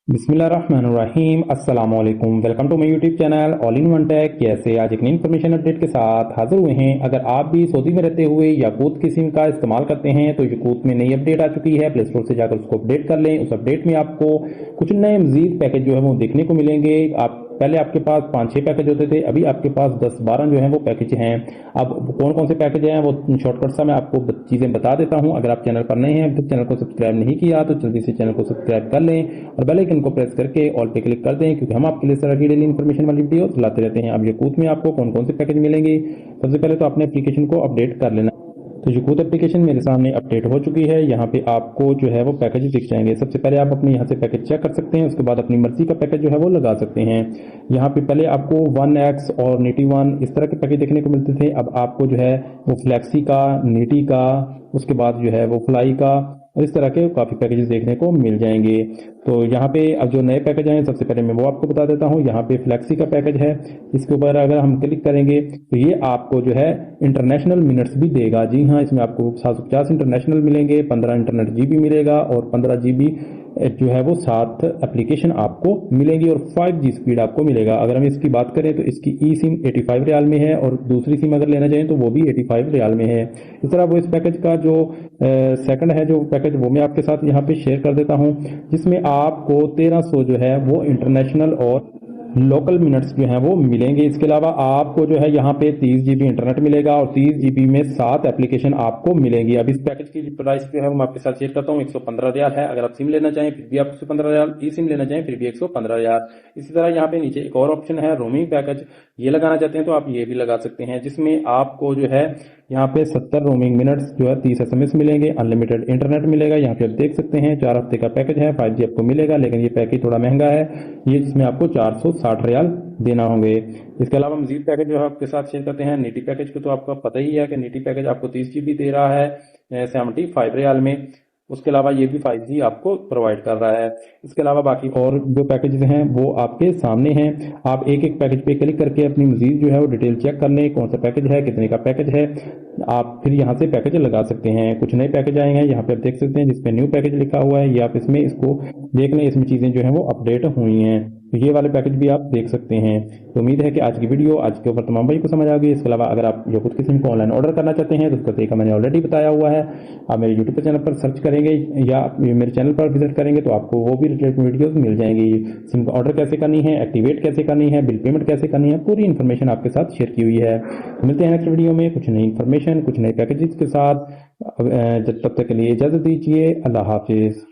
बिस्मिल्लाहिर्रहमानिर्रहीम। अस्सलाम वालेकुम। Welcome to my YouTube channel all in one tech. कैसे आज एक नई इन्फॉर्मेशन अपडेट के साथ हाजिर हुए हैं। अगर आप भी सऊदी में रहते हुए याकूत की सिम का इस्तेमाल करते हैं तो याकूत में नई अपडेट आ चुकी है। प्ले स्टोर से जाकर उसको अपडेट कर लें। उस अपडेट में आपको कुछ नए मजीद पैकेज जो है वो देखने को मिलेंगे। आप पहले आपके पास 5-6 पैकेज होते थे, अभी आपके पास 10-12 जो है वो पैकेज हैं। अब कौन कौन से पैकेज हैं वो शॉर्टकट सा मैं आपको चीजें बता देता हूं। अगर आप चैनल पर नए हैं तो चैनल को सब्सक्राइब नहीं किया तो जल्दी से चैनल को सब्सक्राइब कर लें और बेल आइकन को प्रेस करके ऑल पे क्लिक कर दें, क्योंकि हम आपके लिए इस तरह की डेली इन्फॉर्मेशन वाली वीडियो लाते रहते हैं। अब याकूत में आपको कौन कौन से पैकेज मिलेंगे, सबसे पहले तो आपने एप्लीकेशन को अपडेट कर लेना। तो याकूत एप्लीकेशन मेरे सामने अपडेट हो चुकी है। यहाँ पे आपको जो है वो पैकेज दिख जाएंगे। सबसे पहले आप अपने यहाँ से पैकेज चेक कर सकते हैं, उसके बाद अपनी मर्जी का पैकेज जो है वो लगा सकते हैं। यहाँ पे पहले आपको 1x और नीटी 1 इस तरह के पैकेज देखने को मिलते थे। अब आपको जो है वो फ्लैक्सी का, नीटी का, उसके बाद जो है वो फ्लाई का और इस तरह के काफ़ी पैकेजेस देखने को मिल जाएंगे। तो यहाँ पे अब जो नए पैकेज हैं सबसे पहले मैं वो आपको बता देता हूँ। यहाँ पे फ्लैक्सी का पैकेज है, इसके ऊपर अगर हम क्लिक करेंगे तो ये आपको जो है इंटरनेशनल मिनट्स भी देगा। जी हाँ, इसमें आपको 750 इंटरनेशनल मिलेंगे, 15 इंटरनेट जीबी मिलेगा और 15 जीबी जो है वो 7 एप्लीकेशन आपको मिलेंगी और 5G स्पीड आपको मिलेगा। अगर हम इसकी बात करें तो इसकी ई सिम 85 रियाल में है और दूसरी सिम अगर लेना चाहें तो वो भी 85 रियाल में है। इस तरह वो इस पैकेज का जो सेकंड है जो पैकेज वो मैं आपके साथ यहाँ पे शेयर कर देता हूँ, जिसमें आपको 1300 जो है वो इंटरनेशनल और लोकल मिनट्स जो हैं वो मिलेंगे। इसके अलावा आपको जो है यहाँ पे 30 जीबी इंटरनेट मिलेगा और 30 जीबी में 7 एप्लीकेशन आपको मिलेंगी। अब इस पैकेज की प्राइस जो है वो मैं आपके साथ शेयर करता हूँ, 115 रियाल है। अगर आप सिम लेना चाहें फिर भी आप 115 रियाल, ई सिम लेना चाहें फिर भी 115 रियाल। इसी तरह यहाँ पे नीचे एक और ऑप्शन है रोमिंग पैकेज, ये लगाना चाहते हैं तो आप ये भी लगा सकते हैं, जिसमें आपको जो है यहाँ पे 70 रोमिंग मिनट्स जो है 30 SMS मिलेंगे, अनलिमिटेड इंटरनेट मिलेगा। यहाँ पे आप देख सकते हैं 4 हफ्ते का पैकेज है, 5G आपको मिलेगा, लेकिन ये पैकेज थोड़ा महंगा है, ये जिसमें आपको 460 रियाल देना होंगे। इसके अलावा मजीद पैकेज जो है आपके साथ शेयर करते हैं। नीटी पैकेज को तो आपको पता ही है कि नीटी पैकेज आपको 30 GB दे रहा है 75 रियाल में। उसके अलावा ये भी 5G आपको प्रोवाइड कर रहा है। इसके अलावा बाकी और जो पैकेजेस हैं वो आपके सामने हैं। आप एक एक पैकेज पे क्लिक करके अपनी मजीद जो है वो डिटेल चेक कर लें, कौन सा पैकेज है, कितने का पैकेज है। आप फिर यहाँ से पैकेज लगा सकते हैं। कुछ नए पैकेज आए हैं, यहाँ पे आप देख सकते हैं जिसपे न्यू पैकेज लिखा हुआ है, ये आप इसमें इसको देख लें, इसमें चीजें जो है वो अपडेट हुई हैं। तो ये वाले पैकेज भी आप देख सकते हैं। तो उम्मीद है कि आज की वीडियो आज के ऊपर तमाम भाई को समझ आ गई। इसके अलावा अगर आप याकूत की सिम को ऑनलाइन ऑर्डर करना चाहते हैं तो उसका तरीका मैंने ऑलरेडी बताया हुआ है। आप मेरे यूट्यूब चैनल पर सर्च करेंगे या मेरे चैनल पर विजिट करेंगे तो आपको वो भी रिलेटेड वीडियोस मिल जाएंगी। सिम का ऑर्डर कैसे करनी है, एक्टिवेट कैसे करनी है, बिल पेमेंट कैसे करनी है, पूरी इन्फॉर्मेशन आपके साथ शेयर की हुई है। तो मिलते हैं नेक्स्ट वीडियो में कुछ नई इन्फॉर्मेशन, कुछ नए पैकेजेस के साथ। जब तक के लिए इजाजत दीजिए। अल्लाह हाफिज।